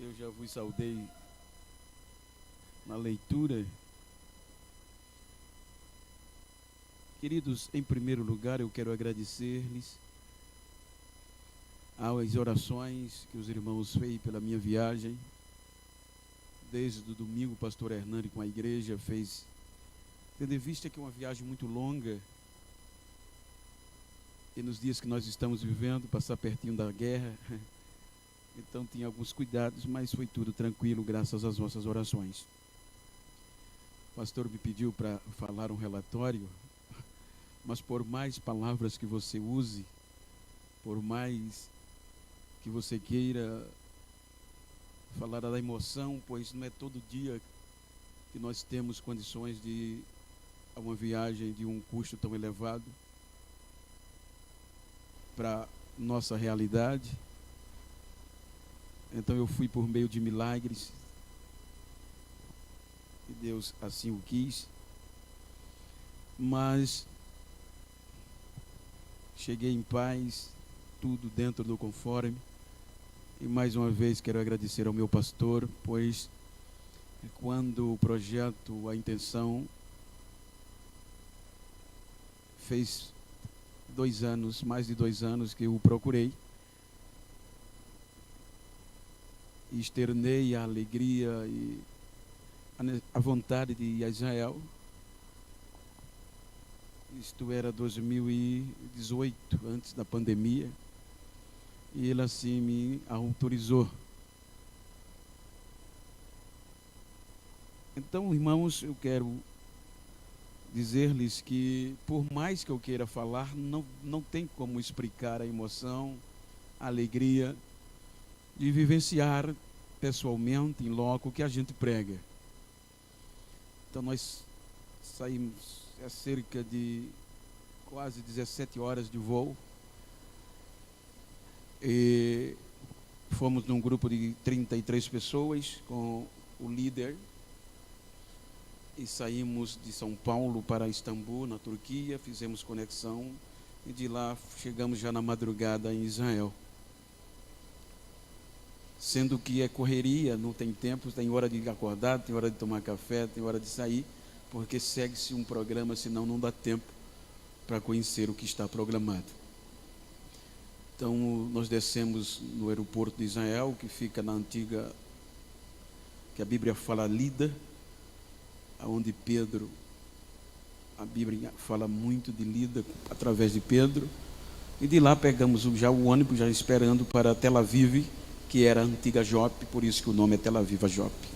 eu já vos saudei na leitura. Queridos, em primeiro lugar, eu quero agradecer-lhes às orações que os irmãos fez pela minha viagem. Desde o domingo, o pastor Hernani com a igreja fez, tendo em vista que é uma viagem muito longa, e nos dias que nós estamos vivendo, passar pertinho da guerra, então tinha alguns cuidados, mas foi tudo tranquilo, graças às vossas orações. O pastor me pediu para falar um relatório, mas por mais palavras que você use, por mais que você queira falar da emoção, pois não é todo dia que nós temos condições de ir a uma viagem de um custo tão elevado para nossa realidade. Então eu fui por meio de milagres, e Deus assim o quis, mas cheguei em paz, tudo dentro do conforme. E mais uma vez quero agradecer ao meu pastor, pois quando o projeto, a intenção, fez 2 anos, mais de 2 anos que eu o procurei, e externei a alegria e a vontade de ir a Israel. Isto era 2018, antes da pandemia, e ele assim me autorizou. Então, irmãos, eu quero dizer-lhes que, por mais que eu queira falar, não tem como explicar a emoção, a alegria de vivenciar pessoalmente, em loco, o que a gente prega. Então, nós saímos cerca de quase 17 horas de voo, e fomos num grupo de 33 pessoas com o líder, e saímos de São Paulo para Istambul, na Turquia, fizemos conexão, e de lá chegamos já na madrugada em Israel. Sendo que é correria, não tem tempo, tem hora de acordar, tem hora de tomar café, tem hora de sair, porque segue-se um programa, senão não dá tempo para conhecer o que está programado. Então, nós descemos no aeroporto de Israel, que fica na antiga, que a Bíblia fala Lida, onde Pedro, a Bíblia fala muito de Lida, através de Pedro, e de lá pegamos já o ônibus, já esperando para Tel Aviv, que era a antiga Jope, por isso que o nome é Tel Aviv Jope.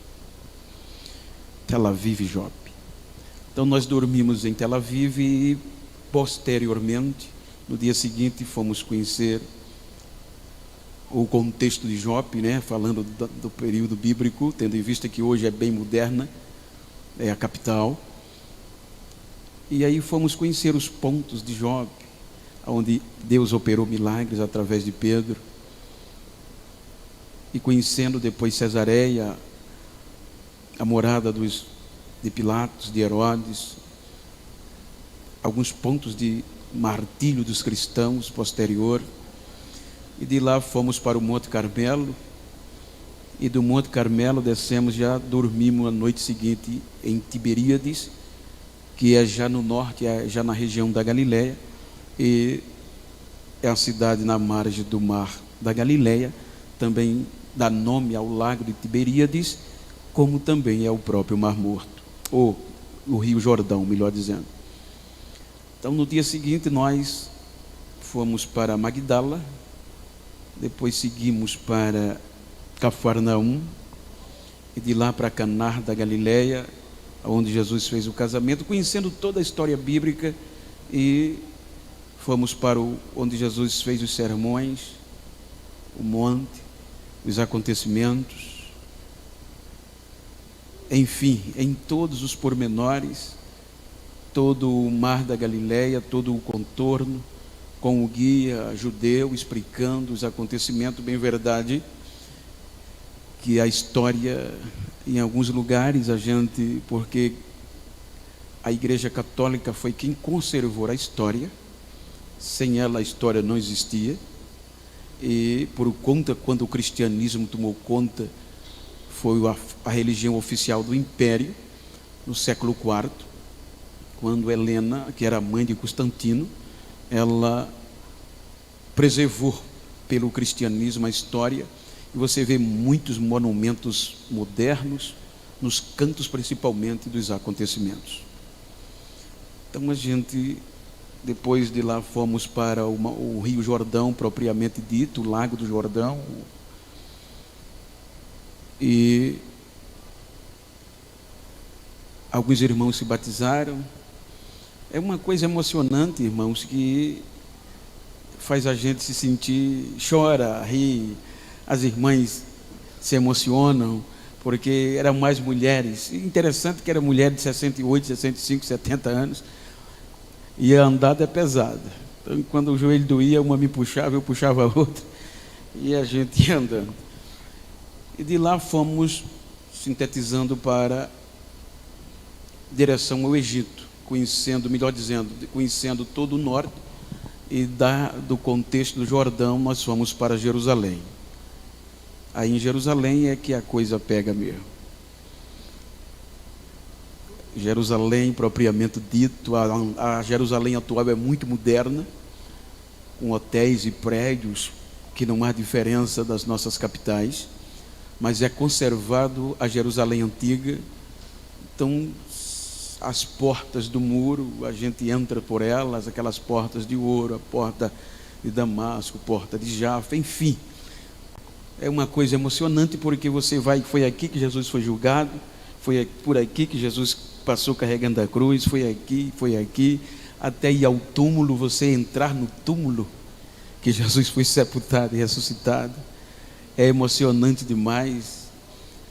Tel Aviv Jope. Então nós dormimos em Tel Aviv e posteriormente, no dia seguinte, fomos conhecer o contexto de Jope, né? Falando do período bíblico, tendo em vista que hoje é bem moderna, é a capital. E aí fomos conhecer os pontos de Jope, onde Deus operou milagres através de Pedro. E conhecendo depois Cesareia, a morada de Pilatos, de Herodes, alguns pontos de martírio dos cristãos posterior. E de lá fomos para o Monte Carmelo, e do Monte Carmelo descemos, já dormimos a noite seguinte em Tiberíades, que é já no norte, é já na região da Galileia, e é a cidade na margem do mar da Galileia, também dá nome ao lago de Tiberíades, como também é o próprio Mar Morto, ou o Rio Jordão, melhor dizendo. Então, no dia seguinte, nós fomos para Magdala, depois seguimos para Cafarnaum, e de lá para Caná da Galileia, onde Jesus fez o casamento, conhecendo toda a história bíblica, e fomos para onde Jesus fez os sermões, o monte, os acontecimentos, enfim, em todos os pormenores, todo o mar da Galileia, todo o contorno, com o guia judeu explicando os acontecimentos. Bem verdade que a história, em alguns lugares, porque a Igreja Católica foi quem conservou a história, sem ela a história não existia, e por conta, quando o cristianismo tomou conta foi a religião oficial do Império, no século IV, quando Helena, que era mãe de Constantino, ela preservou pelo cristianismo a história, e você vê muitos monumentos modernos, nos cantos principalmente dos acontecimentos. Então a gente, depois de lá, fomos para o Rio Jordão, propriamente dito, o Lago do Jordão, e alguns irmãos se batizaram. É uma coisa emocionante, irmãos, que faz a gente se sentir, chora, ri, as irmãs se emocionam, porque eram mais mulheres. Interessante que era mulher de 68, 65, 70 anos, e a andada é pesada. Então, quando o joelho doía, uma me puxava, eu puxava a outra, e a gente ia andando. E de lá fomos sintetizando para direção ao Egito, conhecendo, melhor dizendo, conhecendo todo o norte, e do contexto do Jordão nós fomos para Jerusalém. Aí em Jerusalém é que a coisa pega mesmo. Jerusalém, propriamente dito, a Jerusalém atual é muito moderna, com hotéis e prédios que não há diferença das nossas capitais, mas é conservado a Jerusalém antiga. Então, as portas do muro, a gente entra por elas, aquelas portas de ouro, a porta de Damasco, porta de Jaffa, enfim. É uma coisa emocionante, porque você vai, foi aqui que Jesus foi julgado, foi por aqui que Jesus passou carregando a cruz, foi aqui, até ir ao túmulo, você entrar no túmulo que Jesus foi sepultado e ressuscitado. É emocionante demais,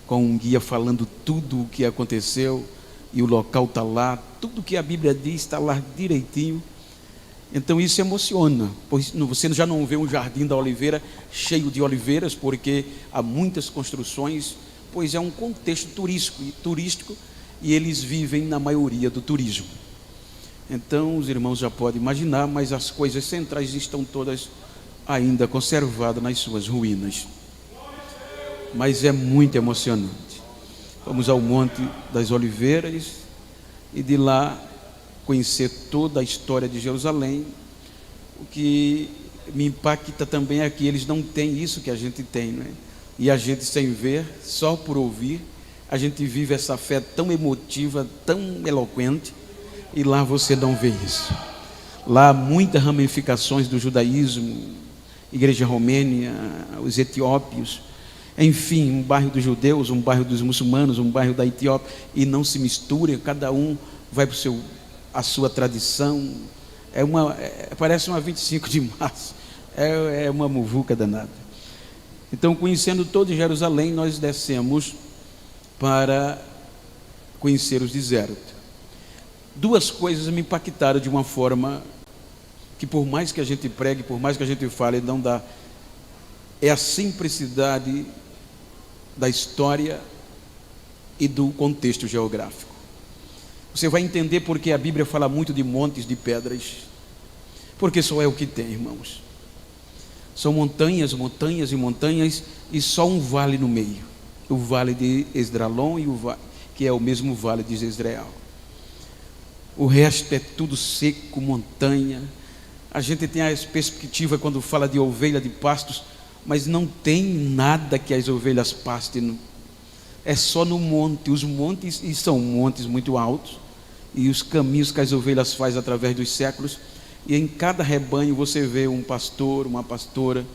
com um guia falando tudo o que aconteceu, e o local está lá, tudo que a Bíblia diz está lá direitinho. Então isso emociona, pois você já não vê um jardim da oliveira cheio de oliveiras, porque há muitas construções, pois é um contexto turístico, e eles vivem na maioria do turismo. Então os irmãos já podem imaginar, mas as coisas centrais estão todas ainda conservadas nas suas ruínas. Mas é muito emocionante. Fomos ao Monte das Oliveiras, e de lá conhecer toda a história de Jerusalém. O que me impacta também é que eles não têm isso que a gente tem, não é? E a gente, sem ver, só por ouvir, a gente vive essa fé tão emotiva, tão eloquente, e lá você não vê isso. Lá há muitas ramificações do judaísmo, igreja romênia, os etiópios, enfim, um bairro dos judeus, um bairro dos muçulmanos, um bairro da Etiópia, e não se mistura, cada um vai para a sua tradição. Parece uma 25 de março, é uma muvuca danada. Então, conhecendo todo Jerusalém, nós descemos para conhecer os desertos. Duas coisas me impactaram de uma forma que, por mais que a gente pregue, por mais que a gente fale, não dá. É a simplicidade da história e do contexto geográfico. Você vai entender porque a Bíblia fala muito de montes de pedras, porque só é o que tem, irmãos. São montanhas, montanhas e montanhas, e só um vale no meio, o vale de Esdraelon, que é o mesmo vale de Jezreel. O resto é tudo seco, montanha. A gente tem a perspectiva quando fala de ovelha de pastos, mas não tem nada que as ovelhas pastem. É só no monte, os montes, e são montes muito altos, e os caminhos que as ovelhas fazem através dos séculos, e em cada rebanho você vê um pastor, uma pastora,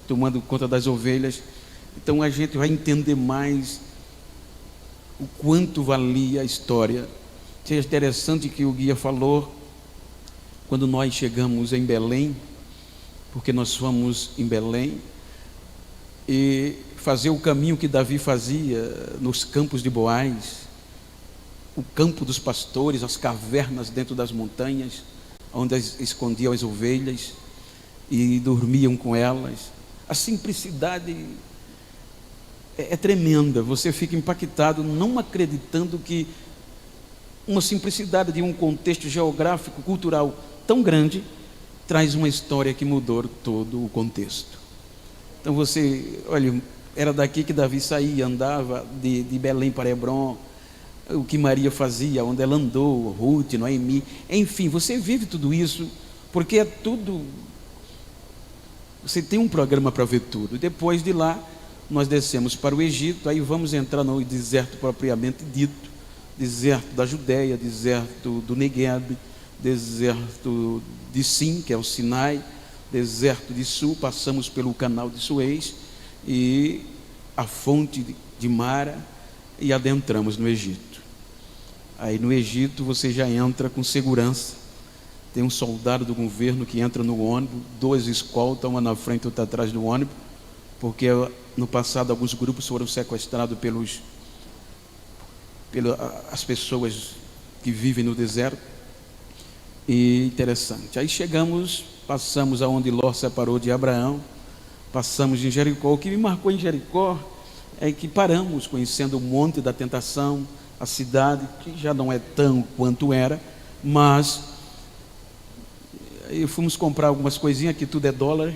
tomando conta das ovelhas. Então a gente vai entender mais o quanto valia a história. É interessante que o guia falou, quando nós chegamos em Belém, porque nós fomos em Belém, e fazer o caminho que Davi fazia nos campos de Boaz, o campo dos pastores, as cavernas dentro das montanhas, onde escondiam as ovelhas e dormiam com elas. A simplicidade é tremenda, você fica impactado, não acreditando que uma simplicidade de um contexto geográfico, cultural tão grande, traz uma história que mudou todo o contexto. Então você, olha, Era daqui que Davi saía, andava de Belém para Hebrom, o que Maria fazia, onde ela andou, Ruth, Noemi, enfim, você vive tudo isso, porque é tudo, você tem um programa para ver tudo. Depois de lá, nós descemos para o Egito, aí vamos entrar no deserto propriamente dito, deserto da Judéia, deserto do Negueb, deserto de Sim, que é o Sinai, deserto de Sul, passamos pelo canal de Suez e a fonte de Mara e adentramos no Egito. Aí no Egito você já entra com segurança, tem um soldado do governo que entra no ônibus, 2 escoltas, uma na frente e outra atrás do ônibus, porque no passado alguns grupos foram sequestrados pelas pessoas que vivem no deserto. E interessante, aí chegamos, passamos aonde Ló separou de Abraão, passamos em Jericó. O que me marcou em Jericó é que paramos conhecendo o Monte da Tentação, a cidade que já não é tão quanto era, mas e fomos comprar algumas coisinhas, que tudo é dólar,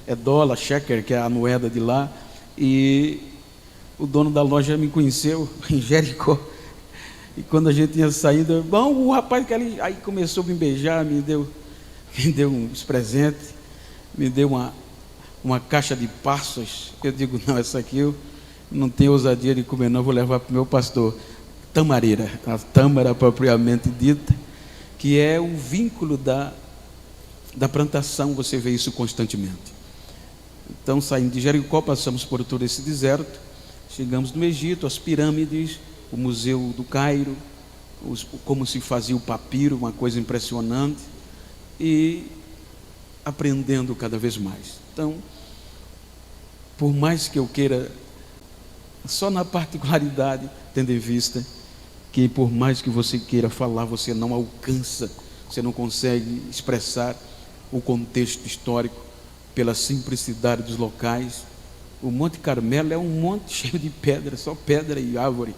é dólar, shekel, que é a moeda de lá, e o dono da loja me conheceu em Jericó, e quando a gente ia saindo, bom, o rapaz que ali, aí começou a me beijar, me deu uns presentes, me deu uma caixa de passas. Eu digo, não, essa aqui eu não tenho ousadia de comer, não, vou levar para o meu pastor. Tamareira, a tâmara propriamente dita, que é o vínculo da plantação, você vê isso constantemente. Então, saindo de Jericó, passamos por todo esse deserto, chegamos no Egito, as pirâmides, o Museu do Cairo, como se fazia o papiro, uma coisa impressionante, e aprendendo cada vez mais. Então, por mais que eu queira, só na particularidade, tendo em vista que por mais que você queira falar, você não alcança, você não consegue expressar o contexto histórico pela simplicidade dos locais. O Monte Carmelo é um monte cheio de pedra, só pedra e árvore.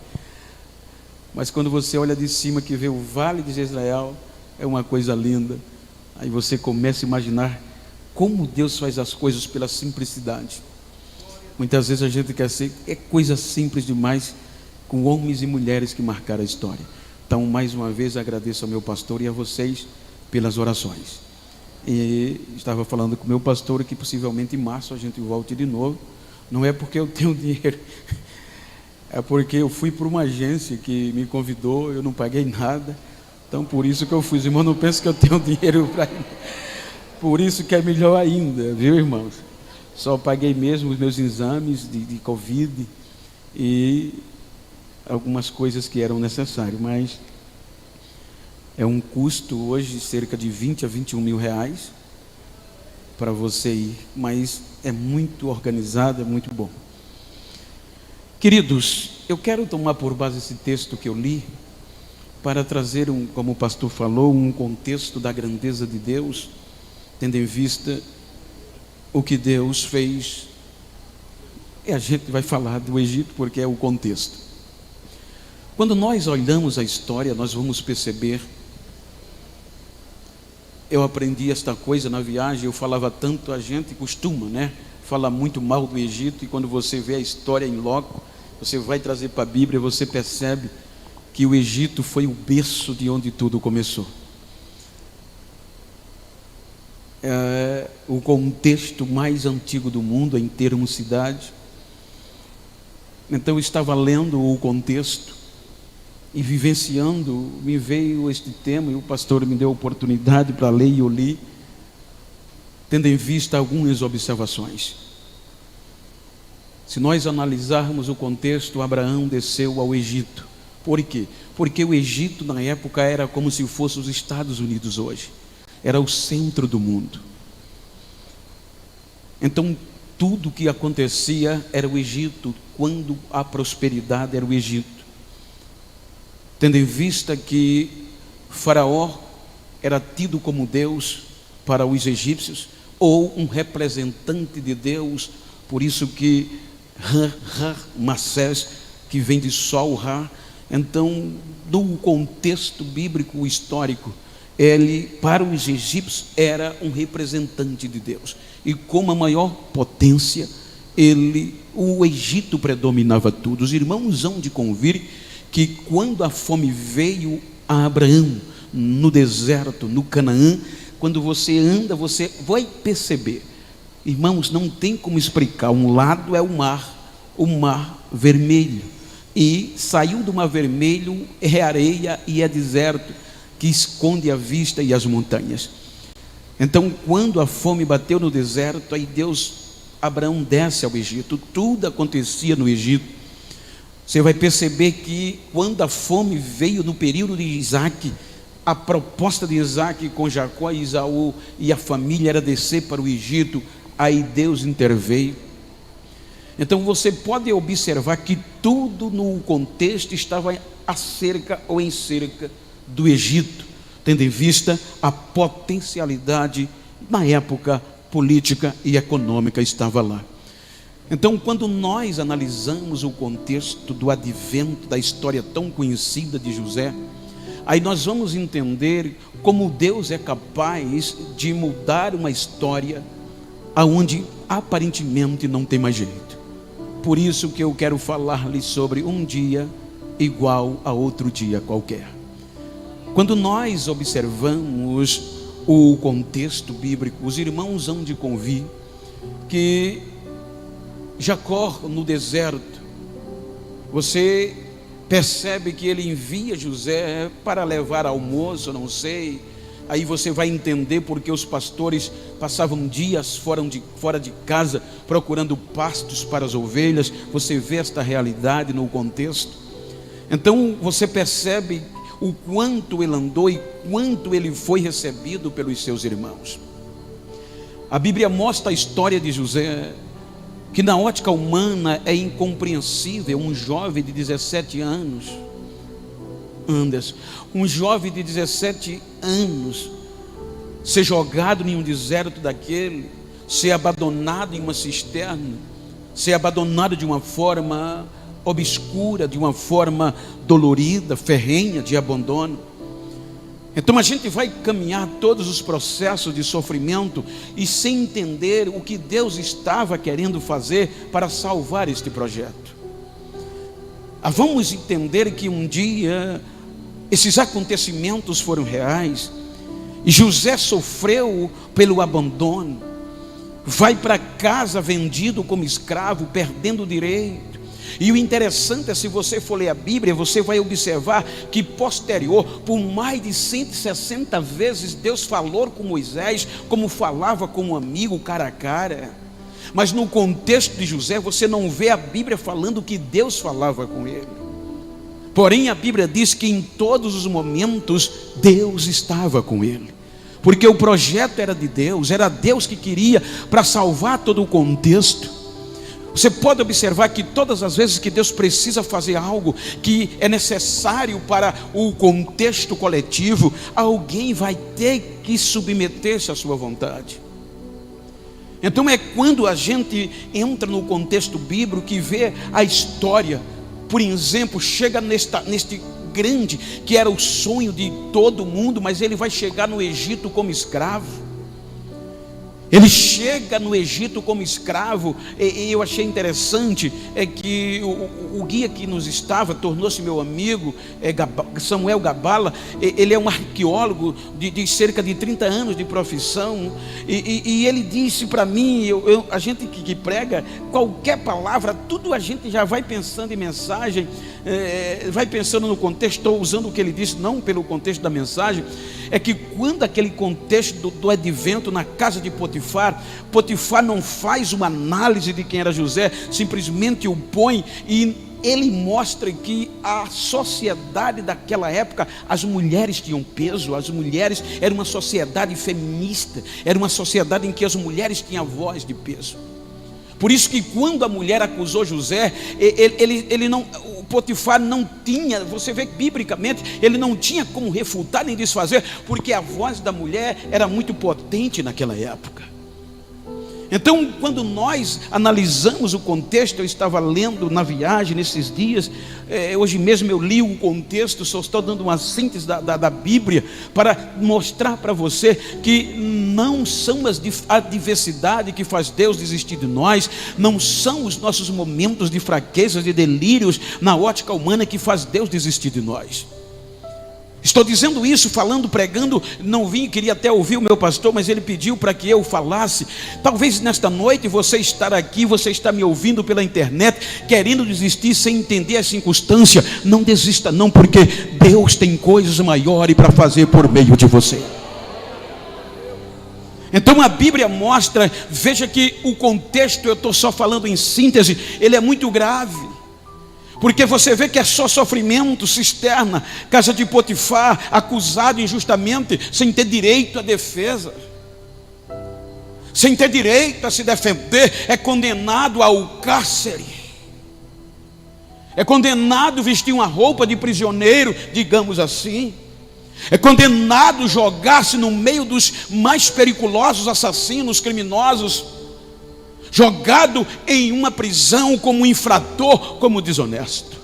Mas quando você olha de cima, que vê o Vale de Jezreel, é uma coisa linda. Aí você começa a imaginar como Deus faz as coisas pela simplicidade. Muitas vezes a gente quer ser, é coisa simples demais, com homens e mulheres que marcaram a história. Então, mais uma vez, agradeço ao meu pastor e a vocês pelas orações. E estava falando com o meu pastor que possivelmente em março a gente volte de novo. Não é porque eu tenho dinheiro, é porque eu fui para uma agência que me convidou, eu não paguei nada. Então, por isso que eu fui. Irmão, não penso que eu tenho dinheiro para ir. Por isso que é melhor ainda, viu, irmãos? Só paguei mesmo os meus exames de Covid e algumas coisas que eram necessárias, mas é um custo hoje cerca de 20 a 21 mil reais para você ir, mas é muito organizado, é muito bom. Queridos, eu quero tomar por base esse texto que eu li para trazer, como o pastor falou, um contexto da grandeza de Deus, tendo em vista o que Deus fez. E a gente vai falar do Egito porque é o contexto. Quando nós olhamos a história, nós vamos perceber. Eu aprendi esta coisa na viagem, eu falava tanto, a gente costuma, né? Falar muito mal do Egito, e quando você vê a história em loco, você vai trazer para a Bíblia, você percebe que o Egito foi o berço de onde tudo começou. É o contexto mais antigo do mundo em termos cidade. Então eu estava lendo o contexto e vivenciando, me veio este tema e o pastor me deu a oportunidade para ler e eu li, tendo em vista algumas observações. Se nós analisarmos o contexto, Abraão desceu ao Egito. Por quê? Porque o Egito na época era como se fosse os Estados Unidos hoje, era o centro do mundo. Então tudo que acontecia era o Egito. Quando a prosperidade era o Egito, tendo em vista que Faraó era tido como Deus para os egípcios, ou um representante de Deus, por isso que Ramsés, que vem de Sol, Ra. Então, do contexto bíblico histórico, ele, para os egípcios, era um representante de Deus, e como a maior potência, ele o Egito predominava tudo. Os irmãos hão de convir que quando a fome veio a Abraão, no deserto, no Canaã, quando você anda, você vai perceber, irmãos, não tem como explicar. Um lado é o mar vermelho, e saiu do mar vermelho é areia e é deserto, que esconde a vista e as montanhas. Então, quando a fome bateu no deserto, aí Abraão desce ao Egito. Tudo acontecia no Egito. Você vai perceber que quando a fome veio no período de Isaac, a proposta de Isaac com Jacó e Esaú e a família era descer para o Egito. Aí Deus interveio. Então você pode observar que tudo no contexto estava acerca ou em cerca do Egito, tendo em vista a potencialidade na época política e econômica estava lá. Então, quando nós analisamos o contexto do advento da história tão conhecida de José, aí nós vamos entender como Deus é capaz de mudar uma história aonde aparentemente não tem mais jeito. Por isso que eu quero falar-lhe sobre um dia igual a outro dia qualquer. Quando nós observamos o contexto bíblico, os irmãos hão de convir que Jacó no deserto, você percebe que ele envia José para levar almoço, não sei. Aí você vai entender porque os pastores passavam dias fora de casa procurando pastos para as ovelhas. Você vê esta realidade no contexto. Então você percebe o quanto ele andou e quanto ele foi recebido pelos seus irmãos. A Bíblia mostra a história de José, que na ótica humana é incompreensível. Um jovem de 17 anos, Anderson, um jovem de 17 anos ser jogado em um deserto daquele, ser abandonado em uma cisterna, ser abandonado de uma forma obscura, de uma forma dolorida, ferrenha de abandono. Então a gente vai caminhar todos os processos de sofrimento e sem entender o que Deus estava querendo fazer para salvar este projeto. Vamos entender que um dia esses acontecimentos foram reais e José sofreu pelo abandono, vai para casa vendido como escravo, perdendo o direito. E o interessante é, se você for ler a Bíblia, você vai observar que posterior, por mais de 160 vezes, Deus falou com Moisés, como falava com um amigo cara a cara. Mas no contexto de José, você não vê a Bíblia falando que Deus falava com ele. Porém, a Bíblia diz que em todos os momentos, Deus estava com ele. Porque o projeto era de Deus, era Deus que queria para salvar todo o contexto. Você pode observar que todas as vezes que Deus precisa fazer algo que é necessário para o contexto coletivo, alguém vai ter que submeter-se à sua vontade. Então é quando a gente entra no contexto bíblico que vê a história, por exemplo, chega neste grande, que era o sonho de todo mundo, mas ele vai chegar no Egito como escravo. Ele chega no Egito como escravo, e eu achei interessante que o guia que nos estava, tornou-se meu amigo, Samuel Gabala. Ele é um arqueólogo de cerca de 30 anos de profissão, e ele disse para mim, a gente que prega, qualquer palavra, tudo a gente já vai pensando em mensagem, vai pensando no contexto. Estou usando o que ele disse, não pelo contexto da mensagem. É que quando aquele contexto do advento na casa de Potifar não faz uma análise de quem era José, simplesmente o põe, e ele mostra que a sociedade daquela época, as mulheres tinham peso, as mulheres, era uma sociedade feminista, era uma sociedade em que as mulheres tinham voz de peso. Por isso que quando a mulher acusou José, o Potifar não tinha, você vê biblicamente, ele não tinha como refutar nem desfazer, porque a voz da mulher era muito potente naquela época. Então, quando nós analisamos o contexto, eu estava lendo na viagem nesses dias, hoje mesmo eu li o contexto, só estou dando uma síntese da Bíblia, para mostrar para você que não são a adversidade que faz Deus desistir de nós, não são os nossos momentos de fraquezas, de delírios na ótica humana que faz Deus desistir de nós. Estou dizendo isso, falando, pregando, não vim, queria até ouvir o meu pastor, mas ele pediu para que eu falasse. Talvez nesta noite você estar aqui, você está me ouvindo pela internet, querendo desistir sem entender a circunstância. Não desista não, porque Deus tem coisas maiores para fazer por meio de você. Então a Bíblia mostra, veja que o contexto, eu estou só falando em síntese, ele é muito grave. Porque você vê que é só sofrimento, cisterna, casa de Potifar, acusado injustamente, sem ter direito à defesa, sem ter direito a se defender, é condenado ao cárcere, é condenado a vestir uma roupa de prisioneiro, digamos assim, é condenado a jogar-se no meio dos mais periculosos assassinos, criminosos, jogado em uma prisão como infrator, como desonesto.